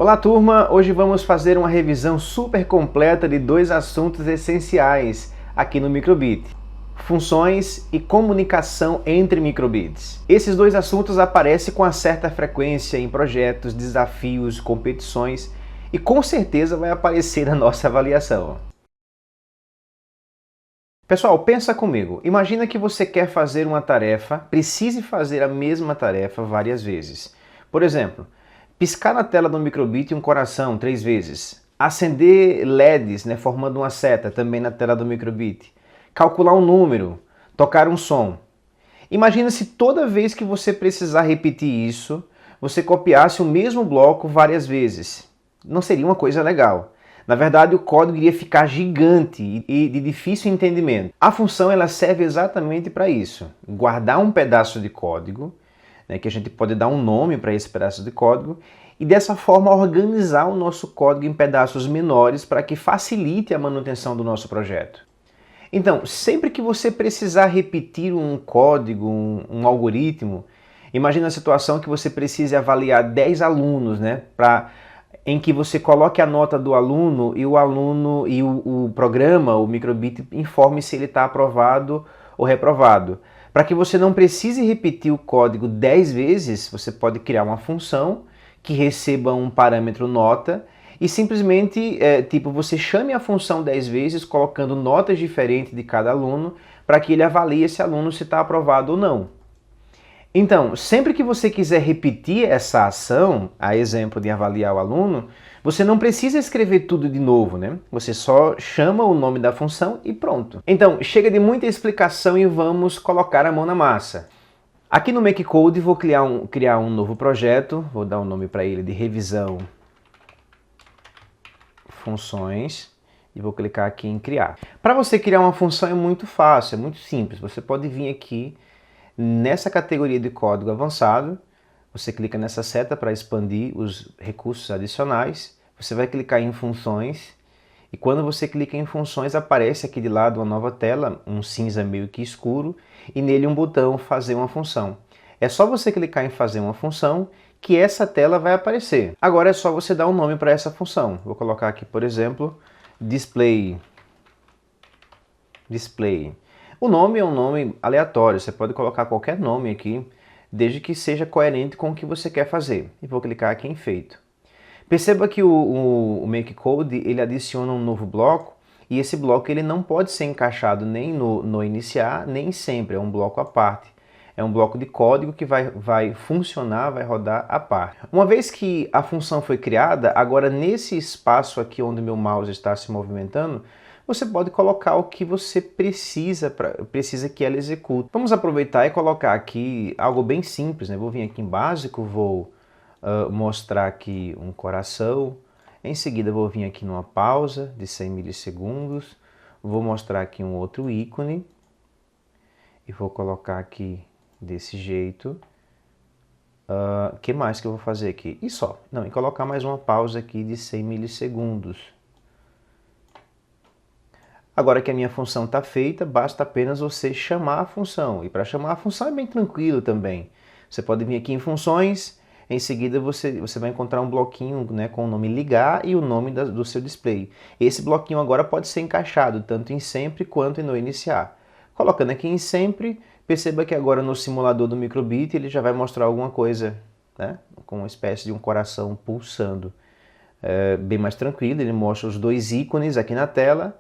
Olá turma, hoje vamos fazer uma revisão super completa de dois assuntos essenciais aqui no Microbit: funções e comunicação entre microbits. Esses dois assuntos aparecem com uma certa frequência em projetos, desafios, competições e com certeza vai aparecer na nossa avaliação. Pessoal, pensa comigo. Imagina que você quer fazer uma tarefa, precise fazer a mesma tarefa várias vezes. Por exemplo, piscar na tela do Microbit um coração 3 vezes. Acender LEDs, formando uma seta também na tela do Microbit. Calcular um número. Tocar um som. Imagina se toda vez que você precisar repetir isso, você copiasse o mesmo bloco várias vezes. Não seria uma coisa legal. Na verdade, o código iria ficar gigante e de difícil entendimento. A função ela serve exatamente para isso. Guardar um pedaço de código, que a gente pode dar um nome para esse pedaço de código, e dessa forma organizar o nosso código em pedaços menores para que facilite a manutenção do nosso projeto. Então, sempre que você precisar repetir um código, um algoritmo, imagina a situação que você precise avaliar 10 alunos, em que você coloque a nota do aluno e o programa, o Microbit, informe se ele está aprovado ou reprovado. Para que você não precise repetir o código 10 vezes, você pode criar uma função que receba um parâmetro nota e simplesmente, você chame a função 10 vezes, colocando notas diferentes de cada aluno, para que ele avalie esse aluno se está aprovado ou não. Então, sempre que você quiser repetir essa ação, a exemplo de avaliar o aluno, você não precisa escrever tudo de novo, Você só chama o nome da função e pronto. Então, chega de muita explicação e vamos colocar a mão na massa. Aqui no MakeCode vou criar um novo projeto, vou dar um nome para ele de revisão funções e vou clicar aqui em criar. Para você criar uma função é muito fácil, é muito simples. Você pode vir aqui nessa categoria de código avançado, você clica nessa seta para expandir os recursos adicionais, você vai clicar em funções e quando você clica em funções aparece aqui de lado uma nova tela, um cinza meio que escuro e nele um botão fazer uma função. É só você clicar em fazer uma função que essa tela vai aparecer. Agora é só você dar um nome para essa função. Vou colocar aqui, por exemplo, display. O nome é um nome aleatório, você pode colocar qualquer nome aqui, desde que seja coerente com o que você quer fazer. E vou clicar aqui em feito. Perceba que o MakeCode ele adiciona um novo bloco, e esse bloco ele não pode ser encaixado nem no iniciar, nem sempre, é um bloco à parte. É um bloco de código que vai funcionar, vai rodar à parte. Uma vez que a função foi criada, agora nesse espaço aqui onde meu mouse está se movimentando, você pode colocar o que você precisa que ela execute. Vamos aproveitar e colocar aqui algo bem simples, Vou vir aqui em básico, vou mostrar aqui um coração, em seguida vou vir aqui numa pausa de 100 milissegundos, vou mostrar aqui um outro ícone e vou colocar aqui desse jeito. O que mais que eu vou fazer aqui? E só. Não, e colocar mais uma pausa aqui de 100 milissegundos. Agora que a minha função está feita, basta apenas você chamar a função. E para chamar a função é bem tranquilo também. Você pode vir aqui em funções, em seguida você vai encontrar um bloquinho com o nome ligar e o nome do seu display. Esse bloquinho agora pode ser encaixado tanto em sempre quanto no iniciar. Colocando aqui em sempre, perceba que agora no simulador do Microbit ele já vai mostrar alguma coisa, com uma espécie de um coração pulsando. Bem mais tranquilo, ele mostra os dois ícones aqui na tela,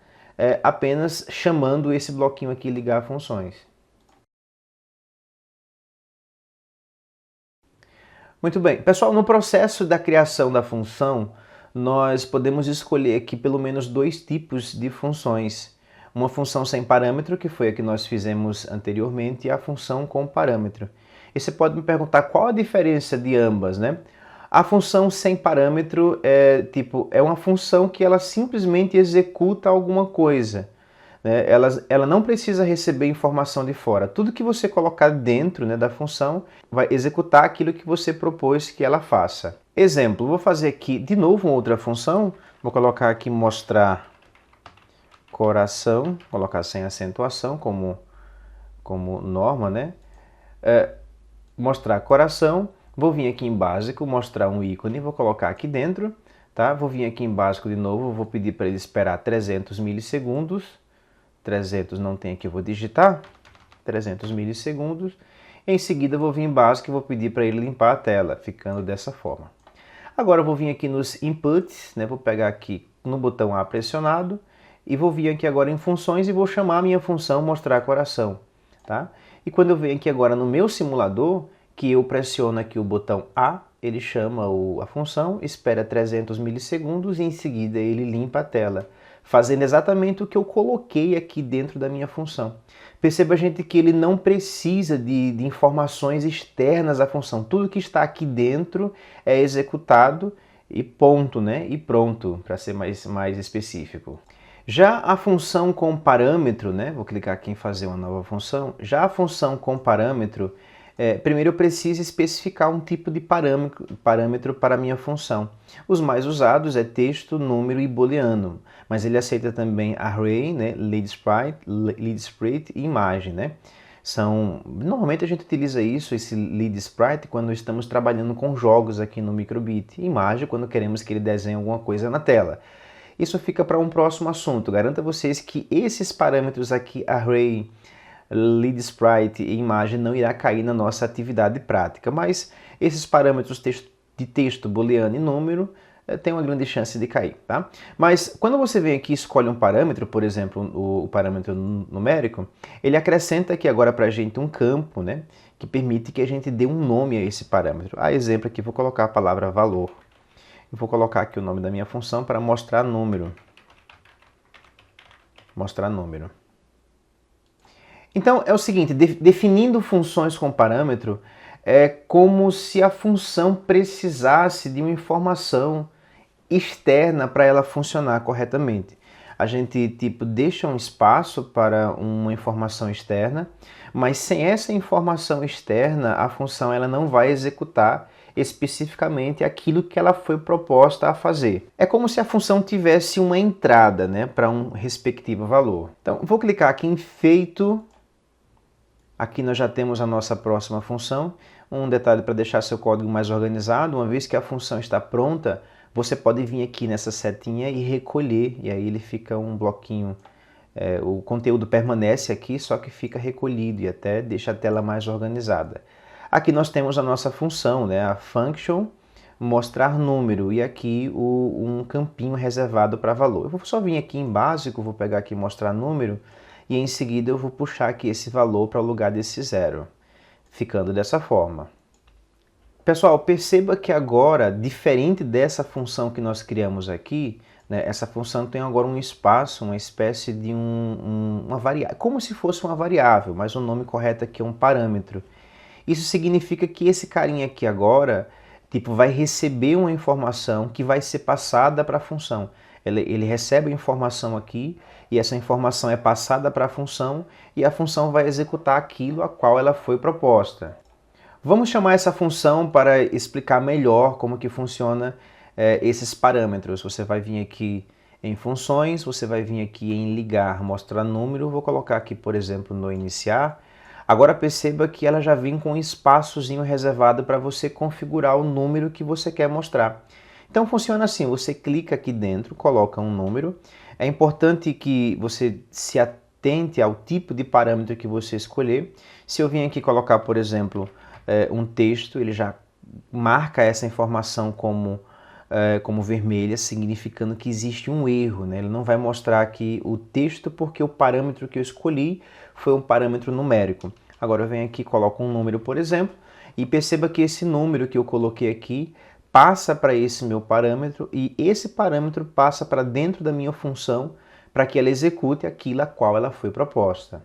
apenas chamando esse bloquinho aqui ligar funções. Muito bem, pessoal, no processo da criação da função, nós podemos escolher aqui pelo menos 2 tipos de funções. Uma função sem parâmetro, que foi a que nós fizemos anteriormente, e a função com parâmetro. E você pode me perguntar qual a diferença de ambas, A função sem parâmetro é uma função que ela simplesmente executa alguma coisa. Ela não precisa receber informação de fora. Tudo que você colocar dentro da função vai executar aquilo que você propôs que ela faça. Exemplo, vou fazer aqui de novo uma outra função. Vou colocar aqui mostrar coração, colocar sem acentuação como norma, mostrar coração. Vou vir aqui em básico, mostrar um ícone, vou colocar aqui dentro, tá? Vou vir aqui em básico de novo, vou pedir para ele esperar 300 milissegundos. 300 não tem aqui, eu vou digitar 300 milissegundos. Em seguida vou vir em básico e vou pedir para ele limpar a tela, ficando dessa forma. Agora eu vou vir aqui nos inputs, né? Vou pegar aqui no botão A pressionado e vou vir aqui agora em funções e vou chamar a minha função mostrar coração, tá? E quando eu venho aqui agora no meu simulador, que eu pressiono aqui o botão A, ele chama a função, espera 300 milissegundos e em seguida ele limpa a tela, fazendo exatamente o que eu coloquei aqui dentro da minha função. Perceba, gente, que ele não precisa de informações externas à função. Tudo que está aqui dentro é executado e ponto, né? E pronto, para ser mais específico. Já a função com parâmetro, né? Vou clicar aqui em fazer uma nova função. Já a função com parâmetro, primeiro eu preciso especificar um tipo de parâmetro para a minha função. Os mais usados é texto, número e booleano, mas ele aceita também array, né, leadSprite e imagem, né? Normalmente a gente utiliza esse leadSprite quando estamos trabalhando com jogos aqui no Microbit, imagem quando queremos que ele desenhe alguma coisa na tela. Isso fica para um próximo assunto. Garanto a vocês que esses parâmetros aqui, array, leadSprite e imagem, não irá cair na nossa atividade prática, mas esses parâmetros de texto, booleano e número tem uma grande chance de cair, tá? Mas quando você vem aqui e escolhe um parâmetro, por exemplo, o parâmetro numérico, ele acrescenta aqui agora para a gente um campo, né, que permite que a gente dê um nome a esse parâmetro. A exemplo aqui, vou colocar a palavra valor. Eu vou colocar aqui o nome da minha função para mostrar número. Mostrar número. Então é o seguinte, definindo funções com parâmetro, é como se a função precisasse de uma informação externa para ela funcionar corretamente. A gente deixa um espaço para uma informação externa, mas sem essa informação externa, a função ela não vai executar especificamente aquilo que ela foi proposta a fazer. É como se a função tivesse uma entrada, né, para um respectivo valor. Então, vou clicar aqui em feito. Aqui nós já temos a nossa próxima função. Um detalhe para deixar seu código mais organizado, uma vez que a função está pronta, você pode vir aqui nessa setinha e recolher, e aí ele fica um bloquinho. O conteúdo permanece aqui, só que fica recolhido e até deixa a tela mais organizada. Aqui nós temos a nossa função, né, a function mostrar número, e aqui um campinho reservado para valor. Eu vou só vir aqui em básico, vou pegar aqui mostrar número, e em seguida eu vou puxar aqui esse valor para o lugar desse zero, ficando dessa forma. Pessoal, perceba que agora, diferente dessa função que nós criamos aqui, né, essa função tem agora um espaço, uma espécie de uma variável, como se fosse uma variável, mas o nome correto aqui é um parâmetro. Isso significa que esse carinha aqui agora, vai receber uma informação que vai ser passada para a função. Ele recebe a informação aqui, e essa informação é passada para a função, e a função vai executar aquilo a qual ela foi proposta. Vamos chamar essa função para explicar melhor como que funciona esses parâmetros. Você vai vir aqui em funções, você vai vir aqui em ligar, mostrar número, vou colocar aqui, por exemplo, no iniciar. Agora perceba que ela já vem com um espaçozinho reservado para você configurar o número que você quer mostrar. Então funciona assim, você clica aqui dentro, coloca um número. É importante que você se atente ao tipo de parâmetro que você escolher. Se eu vim aqui colocar, por exemplo, um texto, ele já marca essa informação como vermelha, significando que existe um erro, né? Ele não vai mostrar aqui o texto porque o parâmetro que eu escolhi foi um parâmetro numérico. Agora eu venho aqui e coloco um número, por exemplo, e perceba que esse número que eu coloquei aqui passa para esse meu parâmetro, e esse parâmetro passa para dentro da minha função para que ela execute aquilo a qual ela foi proposta.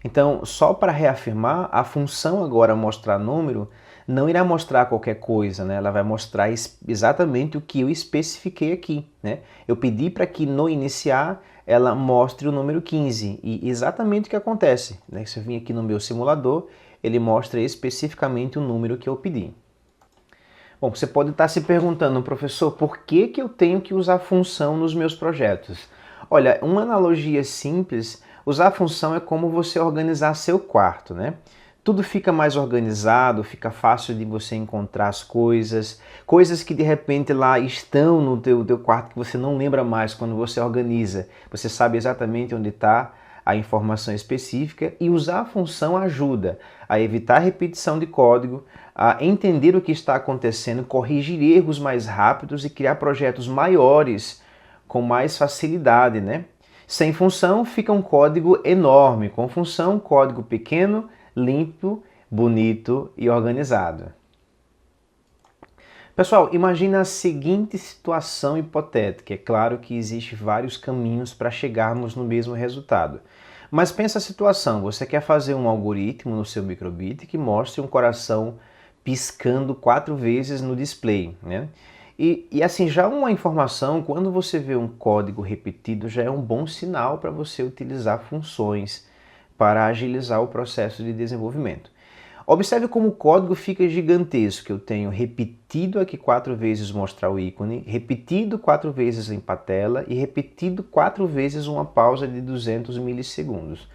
Então, só para reafirmar, a função agora mostrar número não irá mostrar qualquer coisa, né? Ela vai mostrar exatamente o que eu especifiquei aqui, né? Eu pedi para que no iniciar ela mostre o número 15, e exatamente o que acontece, né? Se eu vim aqui no meu simulador, ele mostra especificamente o número que eu pedi. Bom, você pode estar se perguntando, professor, por que eu tenho que usar função nos meus projetos? Olha, uma analogia simples, usar a função é como você organizar seu quarto, né? tudo fica mais organizado, fica fácil de você encontrar as coisas, coisas que de repente lá estão no teu quarto que você não lembra mais quando você organiza. Você sabe exatamente onde está a informação específica e usar a função ajuda a evitar repetição de código, a entender o que está acontecendo, corrigir erros mais rápidos e criar projetos maiores com mais facilidade, né? Sem função fica um código enorme, com função, código pequeno, limpo, bonito e organizado. Pessoal, imagina a seguinte situação hipotética. É claro que existem vários caminhos para chegarmos no mesmo resultado. Mas pensa a situação, você quer fazer um algoritmo no seu microbit que mostre um coração piscando 4 vezes no display, né? E assim, já uma informação, quando você vê um código repetido, já é um bom sinal para você utilizar funções para agilizar o processo de desenvolvimento. Observe como o código fica gigantesco. Eu tenho repetido aqui 4 vezes mostrar o ícone, repetido 4 vezes limpar a tela e repetido 4 vezes uma pausa de 200 milissegundos.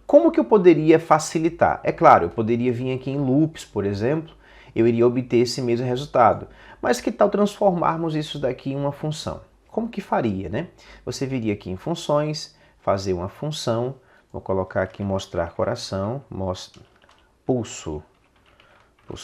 Como que eu poderia facilitar? É claro, eu poderia vir aqui em loops, por exemplo, eu iria obter esse mesmo resultado. Mas que tal transformarmos isso daqui em uma função? Como que faria, né? Você viria aqui em funções, fazer uma função, vou colocar aqui mostrar coração, pulso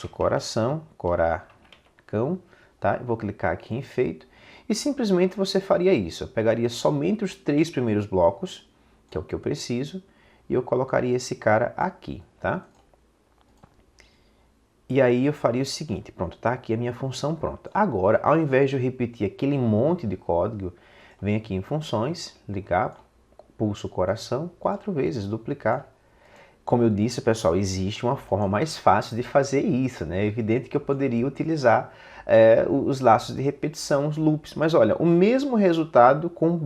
coração, coracão, tá? Eu vou clicar aqui em feito e simplesmente você faria isso. Eu pegaria somente os 3 primeiros blocos, que é o que eu preciso, e eu colocaria esse cara aqui, tá? E aí eu faria o seguinte, pronto, tá aqui a minha função pronta. Agora, ao invés de eu repetir aquele monte de código, vem aqui em funções, ligar, pulso coração, 4 vezes, duplicar. Como eu disse, pessoal, existe uma forma mais fácil de fazer isso, né? É evidente que eu poderia utilizar os laços de repetição, os loops, mas olha, o mesmo resultado com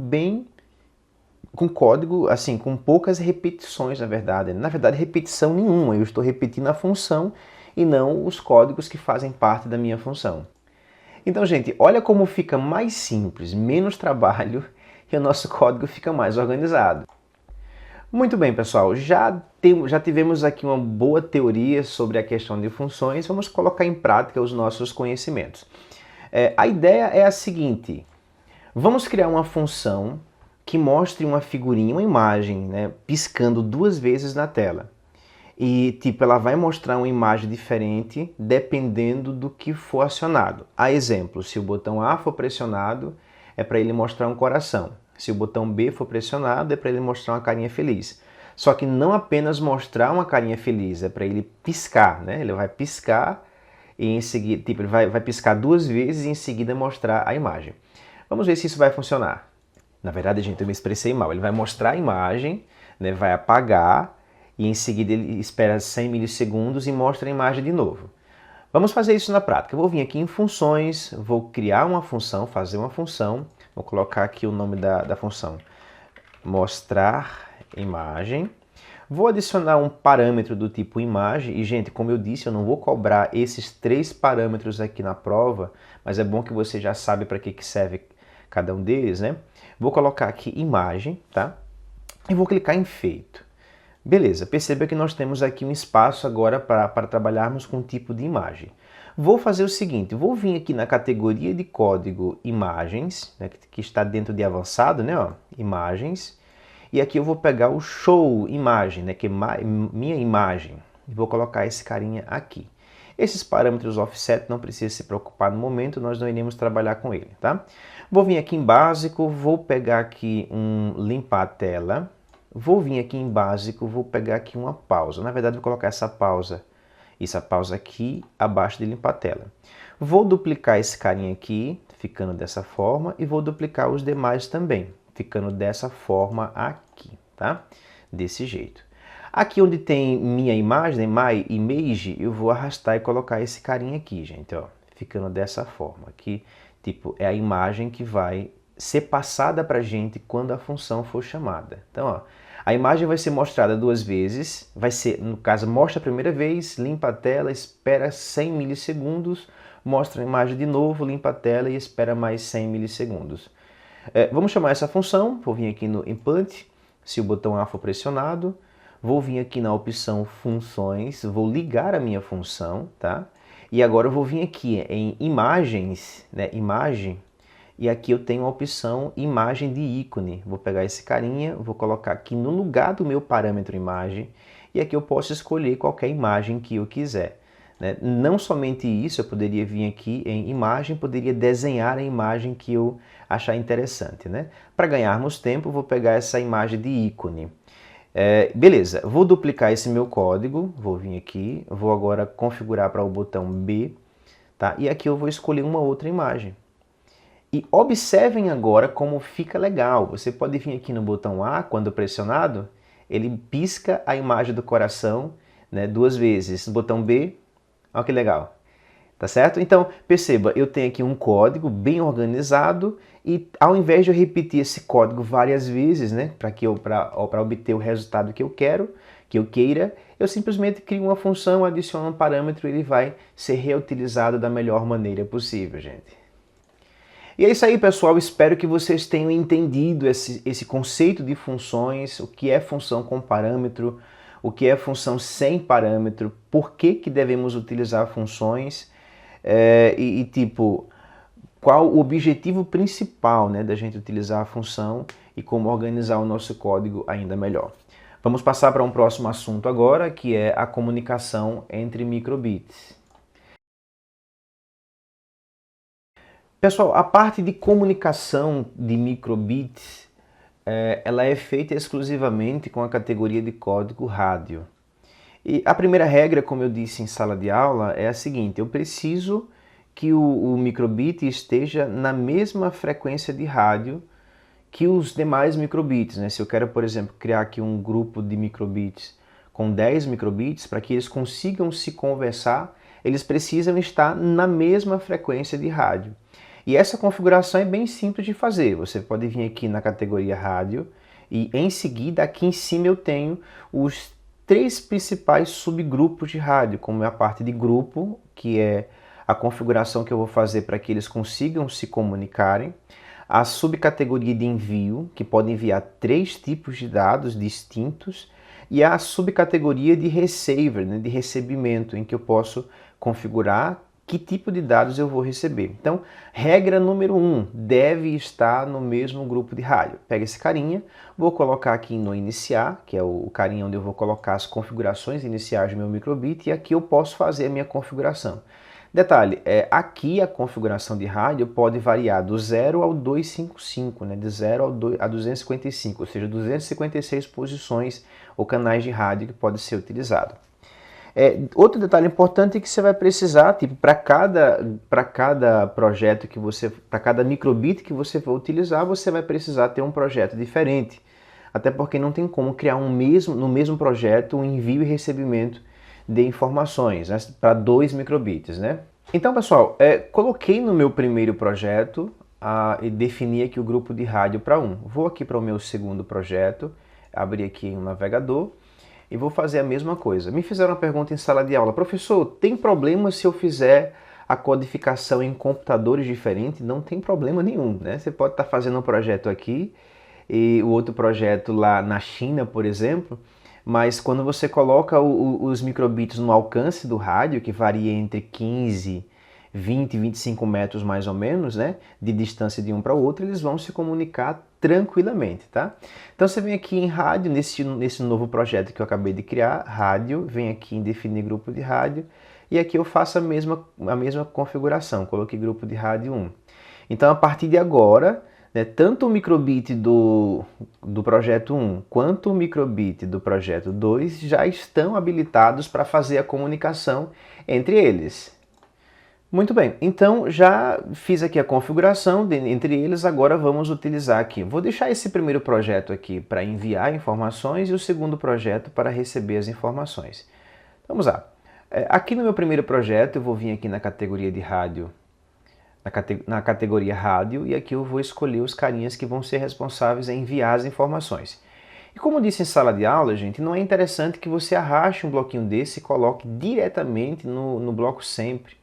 código, assim, com poucas repetições, na verdade. Na verdade, repetição nenhuma, eu estou repetindo a função e não os códigos que fazem parte da minha função. Então, gente, olha como fica mais simples, menos trabalho e o nosso código fica mais organizado. Muito bem, pessoal, já tivemos aqui uma boa teoria sobre a questão de funções, vamos colocar em prática os nossos conhecimentos. A ideia é a seguinte, vamos criar uma função que mostre uma figurinha, uma imagem, né, piscando 2 vezes na tela. E, tipo, ela vai mostrar uma imagem diferente dependendo do que for acionado. A exemplo, se o botão A for pressionado, é para ele mostrar um coração. Se o botão B for pressionado, é para ele mostrar uma carinha feliz. Só que não apenas mostrar uma carinha feliz, é para ele piscar, né? Ele vai piscar e em seguida, tipo, ele vai piscar 2 vezes e em seguida mostrar a imagem. Vamos ver se isso vai funcionar. Na verdade, gente, eu me expressei mal. Ele vai mostrar a imagem, né? Vai apagar e em seguida ele espera 100 milissegundos e mostra a imagem de novo. Vamos fazer isso na prática. Eu vou vir aqui em funções, vou criar uma função, fazer uma função. Vou colocar aqui o nome da função, mostrar imagem. Vou adicionar um parâmetro do tipo imagem. E, gente, como eu disse, eu não vou cobrar esses 3 parâmetros aqui na prova, mas é bom que você já sabe para que serve cada um deles, né? Vou colocar aqui imagem, tá? E vou clicar em feito. Beleza, perceba que nós temos aqui um espaço agora para trabalharmos com um tipo de imagem. Vou fazer o seguinte, vou vir aqui na categoria de código imagens, né, que está dentro de avançado, né, ó, imagens, e aqui eu vou pegar o show imagem, né, que é minha imagem, e vou colocar esse carinha aqui. Esses parâmetros offset não precisa se preocupar no momento, nós não iremos trabalhar com ele, tá? Vou vir aqui em básico, vou pegar aqui um limpar a tela, vou vir aqui em básico, vou pegar aqui uma pausa, na verdade vou colocar essa pausa aqui abaixo de limpar a tela. Vou duplicar esse carinha aqui, ficando dessa forma, e vou duplicar os demais também, ficando dessa forma aqui, tá? Desse jeito. Aqui onde tem minha imagem, my image, eu vou arrastar e colocar esse carinha aqui, gente, ó, ficando dessa forma. Aqui, tipo, é a imagem que vai ser passada pra gente quando a função for chamada. Então, ó, a imagem vai ser mostrada 2 vezes, vai ser, no caso, mostra a primeira vez, limpa a tela, espera 100 milissegundos, mostra a imagem de novo, limpa a tela e espera mais 100 milissegundos. Vamos chamar essa função, vou vir aqui no input, se o botão A for pressionado, vou vir aqui na opção funções, vou ligar a minha função, tá? E agora eu vou vir aqui em imagens, né, imagem, e aqui eu tenho a opção imagem de ícone. Vou pegar esse carinha, vou colocar aqui no lugar do meu parâmetro imagem, e aqui eu posso escolher qualquer imagem que eu quiser, né? Não somente isso, eu poderia vir aqui em imagem, poderia desenhar a imagem que eu achar interessante, né? Para ganharmos tempo, vou pegar essa imagem de ícone. Beleza, vou duplicar esse meu código, vou vir aqui, vou agora configurar para o botão B, tá? E aqui eu vou escolher uma outra imagem. E observem agora como fica legal. Você pode vir aqui no botão A, quando pressionado, ele pisca a imagem do coração, né, 2 vezes. No botão B, olha que legal. Tá certo? Então, perceba, eu tenho aqui um código bem organizado e ao invés de eu repetir esse código várias vezes, né, para obter o resultado que eu queira, eu simplesmente crio uma função, adiciono um parâmetro e ele vai ser reutilizado da melhor maneira possível, gente. E é isso aí, pessoal. Espero que vocês tenham entendido esse conceito de funções, o que é função com parâmetro, o que é função sem parâmetro, por que devemos utilizar funções tipo, qual o objetivo principal, né, da gente utilizar a função e como organizar o nosso código ainda melhor. Vamos passar para um próximo assunto agora, que é a comunicação entre microbits. Pessoal, a parte de comunicação de microbits, ela é feita exclusivamente com a categoria de código rádio. E a primeira regra, como eu disse em sala de aula, é a seguinte: eu preciso que o microbit esteja na mesma frequência de rádio que os demais microbits, né? Se eu quero, por exemplo, criar aqui um grupo de microbits com 10 microbits, para que eles consigam se conversar, eles precisam estar na mesma frequência de rádio. E essa configuração é bem simples de fazer. Você pode vir aqui na categoria rádio e em seguida aqui em cima eu tenho os 3 principais subgrupos de rádio, como é a parte de grupo, que é a configuração que eu vou fazer para que eles consigam se comunicarem, a subcategoria de envio, que pode enviar 3 tipos de dados distintos, e a subcategoria de receiver, né, de recebimento, em que eu posso configurar que tipo de dados eu vou receber. Então, regra número 1, deve estar no mesmo grupo de rádio. Pega esse carinha, vou colocar aqui no iniciar, que é o carinha onde eu vou colocar as configurações iniciais do meu microbit, e aqui eu posso fazer a minha configuração. Detalhe, aqui a configuração de rádio pode variar do 0 ao 255, né? De 0 a 255, ou seja, 256 posições ou canais de rádio que pode ser utilizado. Outro detalhe importante é que você vai precisar, tipo, para cada projeto que você, para cada microbit que você for utilizar, você vai precisar ter um projeto diferente. Até porque não tem como criar no mesmo projeto um envio e recebimento de informações, né, para 2 microbits, né? Então, pessoal, coloquei no meu primeiro projeto e defini aqui o grupo de rádio para 1. Vou aqui para o meu segundo projeto, abrir aqui um navegador e vou fazer a mesma coisa. Me fizeram uma pergunta em sala de aula: professor, tem problema se eu fizer a codificação em computadores diferentes? Não tem problema nenhum, né? Você pode estar fazendo um projeto aqui e o outro projeto lá na China, por exemplo, mas quando você coloca os microbits no alcance do rádio, que varia entre 15, 20, 25 metros mais ou menos, né, de distância de um para o outro, eles vão se comunicar tranquilamente, tá? Então você vem aqui em rádio, nesse novo projeto que eu acabei de criar, rádio, vem aqui em definir grupo de rádio, e aqui eu faço a mesma configuração, coloquei grupo de rádio 1. Então a partir de agora, né, tanto o microbit do projeto 1 quanto o microbit do projeto 2 já estão habilitados para fazer a comunicação entre eles. Muito bem, então já fiz aqui a configuração entre eles, agora vamos utilizar aqui. Vou deixar esse primeiro projeto aqui para enviar informações e o segundo projeto para receber as informações. Vamos lá. Aqui no meu primeiro projeto eu vou vir aqui na categoria de rádio, na categoria rádio, e aqui eu vou escolher os carinhas que vão ser responsáveis em enviar as informações. E como disse em sala de aula, gente, não é interessante que você arraste um bloquinho desse e coloque diretamente no bloco sempre.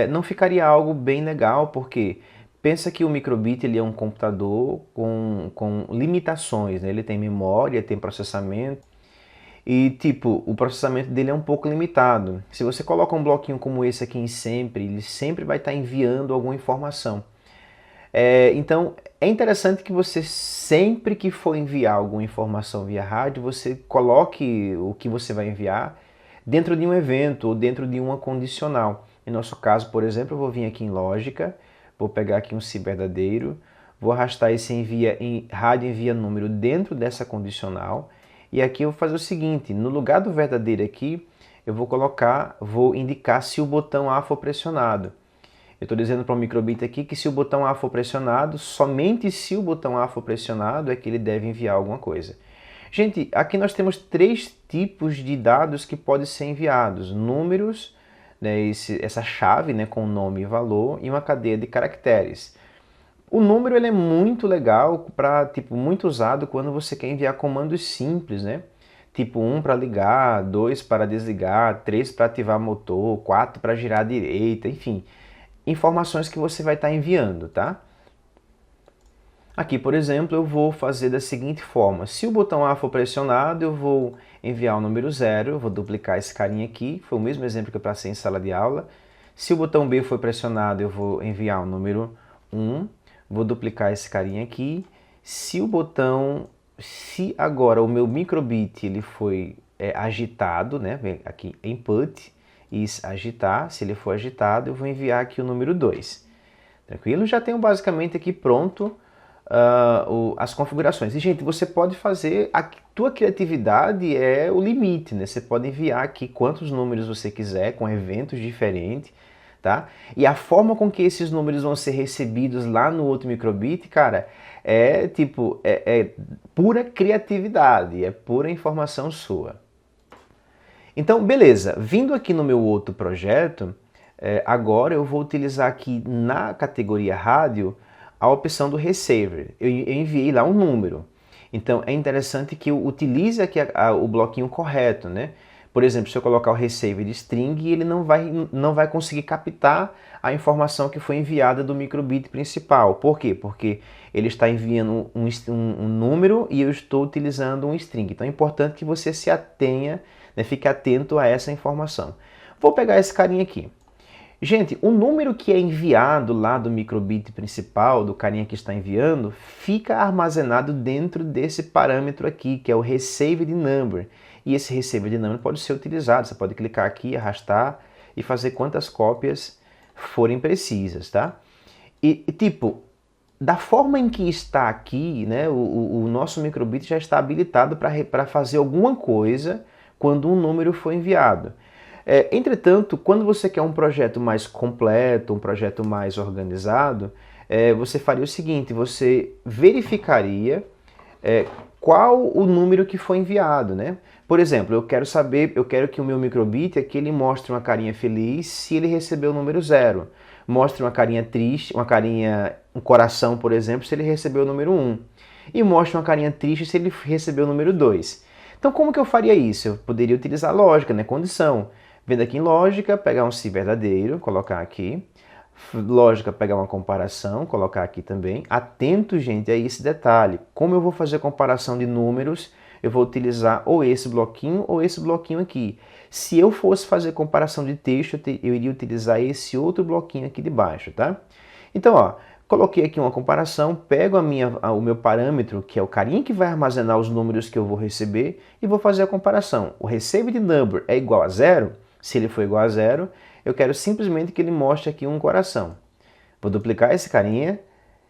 Não ficaria algo bem legal, porque pensa que o microbit ele é um computador com limitações, né? Ele tem memória, tem processamento. E, tipo, o processamento dele é um pouco limitado. Se você coloca um bloquinho como esse aqui em sempre, ele sempre vai estar enviando alguma informação. Então, é interessante que você, sempre que for enviar alguma informação via rádio, você coloque o que você vai enviar dentro de um evento ou dentro de uma condicional. Em nosso caso, por exemplo, eu vou vir aqui em lógica, vou pegar aqui um se verdadeiro, vou arrastar esse rádio envia número dentro dessa condicional, e aqui eu vou fazer o seguinte, no lugar do verdadeiro aqui, eu vou indicar se o botão A for pressionado. Eu estou dizendo para o microbit aqui que se o botão A for pressionado, somente se o botão A for pressionado é que ele deve enviar alguma coisa. Gente, aqui nós temos 3 tipos de dados que podem ser enviados. Números, né, essa chave, né, com nome e valor, e uma cadeia de caracteres. O número ele é muito legal, muito usado quando você quer enviar comandos simples, né? Tipo 1 para ligar, 2 para desligar, 3 para ativar motor, 4 para girar à direita, enfim. Informações que você vai estar enviando, tá? Aqui, por exemplo, eu vou fazer da seguinte forma. Se o botão A for pressionado, eu vou enviar o número 0, eu vou duplicar esse carinha aqui, foi o mesmo exemplo que eu passei em sala de aula. Se o botão B for pressionado, eu vou enviar o número 1, vou duplicar esse carinha aqui. Se agora o meu microbit ele foi agitado, né? Vem aqui input, e agitar, se ele for agitado, eu vou enviar aqui o número 2. Tranquilo? Já tenho basicamente aqui pronto as configurações. E, gente, você pode fazer, a tua criatividade é o limite, né? Você pode enviar aqui quantos números você quiser, com eventos diferentes, tá? E a forma com que esses números vão ser recebidos lá no outro microbit, cara, é pura criatividade, é pura informação sua. Então, beleza, vindo aqui no meu outro projeto, agora eu vou utilizar aqui na categoria rádio a opção do receiver. Eu enviei lá um número. Então, é interessante que eu utilize aqui o bloquinho correto, né? Por exemplo, se eu colocar o receiver de string, ele não vai conseguir captar a informação que foi enviada do microbit principal. Por quê? Porque ele está enviando um número e eu estou utilizando um string. Então, é importante que você se atenha, né, fique atento a essa informação. Vou pegar esse carinha aqui. Gente, o número que é enviado lá do microbit principal, do carinha que está enviando, fica armazenado dentro desse parâmetro aqui, que é o receive number. E esse receive number pode ser utilizado. Você pode clicar aqui, arrastar e fazer quantas cópias forem precisas, tá? E tipo, da forma em que está aqui, né, o nosso microbit já está habilitado para fazer alguma coisa quando um número for enviado. Entretanto, quando você quer um projeto mais completo, um projeto mais organizado, você faria o seguinte, você verificaria qual o número que foi enviado, né? Por exemplo, eu quero que o meu microbit aqui ele mostre uma carinha feliz se ele recebeu o número 0. Mostre uma carinha triste, um coração, por exemplo, se ele recebeu o número 1. E mostre uma carinha triste se ele recebeu o número 2. Então, como que eu faria isso? Eu poderia utilizar lógica, né? Condição. Vendo aqui em lógica, pegar um se verdadeiro, colocar aqui. Lógica, pegar uma comparação, colocar aqui também. Atento, gente, a esse detalhe. Como eu vou fazer comparação de números, eu vou utilizar ou esse bloquinho aqui. Se eu fosse fazer comparação de texto, eu iria utilizar esse outro bloquinho aqui de baixo, tá? Então, ó, coloquei aqui uma comparação, pego o meu parâmetro, que é o carinha que vai armazenar os números que eu vou receber, e vou fazer a comparação. O receive number é igual a 0? Se ele for igual a 0, eu quero simplesmente que ele mostre aqui um coração. Vou duplicar esse carinha.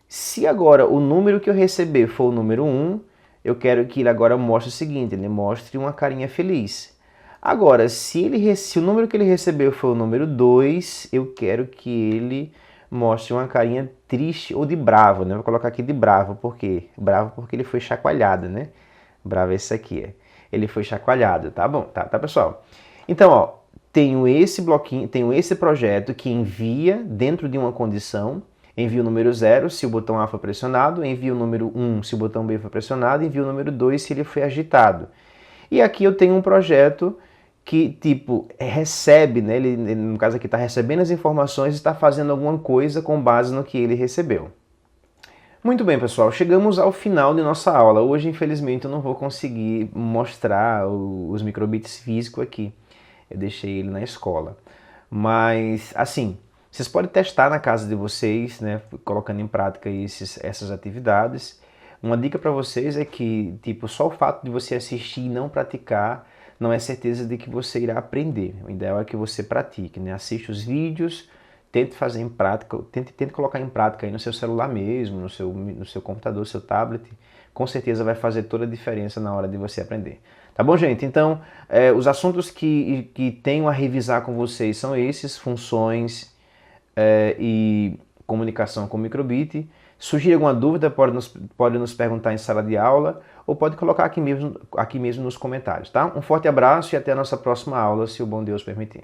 Se agora o número que eu receber for o número 1, eu quero que ele agora mostre o seguinte, ele mostre uma carinha feliz. Agora, se o número que ele recebeu for o número 2, eu quero que ele mostre uma carinha triste ou de bravo, né? Vou colocar aqui de bravo, por quê? Bravo porque ele foi chacoalhado, né? Bravo é esse aqui, ele foi chacoalhado, tá bom? Tá, pessoal? Então, ó, tenho esse bloquinho, tenho esse projeto que envia dentro de uma condição, envia o número 0 se o botão A for pressionado, envia o número 1 se o botão B for pressionado, envia o número 2 se ele foi agitado. E aqui eu tenho um projeto que, tipo, recebe, né? Ele, no caso aqui, está recebendo as informações e está fazendo alguma coisa com base no que ele recebeu. Muito bem, pessoal, chegamos ao final de nossa aula. Hoje, infelizmente, eu não vou conseguir mostrar os microbits físicos aqui. Eu deixei ele na escola. Mas, assim, vocês podem testar na casa de vocês, né, colocando em prática essas atividades. Uma dica para vocês é que, tipo, só o fato de você assistir e não praticar não é certeza de que você irá aprender. O ideal é que você pratique, né? Assiste os vídeos, tente fazer em prática, tente colocar em prática aí no seu celular mesmo, no seu computador, seu tablet. Com certeza vai fazer toda a diferença na hora de você aprender. Tá bom, gente? Então, os assuntos que tenho a revisar com vocês são esses: funções e comunicação com microbit. Surgir alguma dúvida, pode nos perguntar em sala de aula ou pode colocar aqui mesmo nos comentários, tá? Um forte abraço e até a nossa próxima aula, se o bom Deus permitir.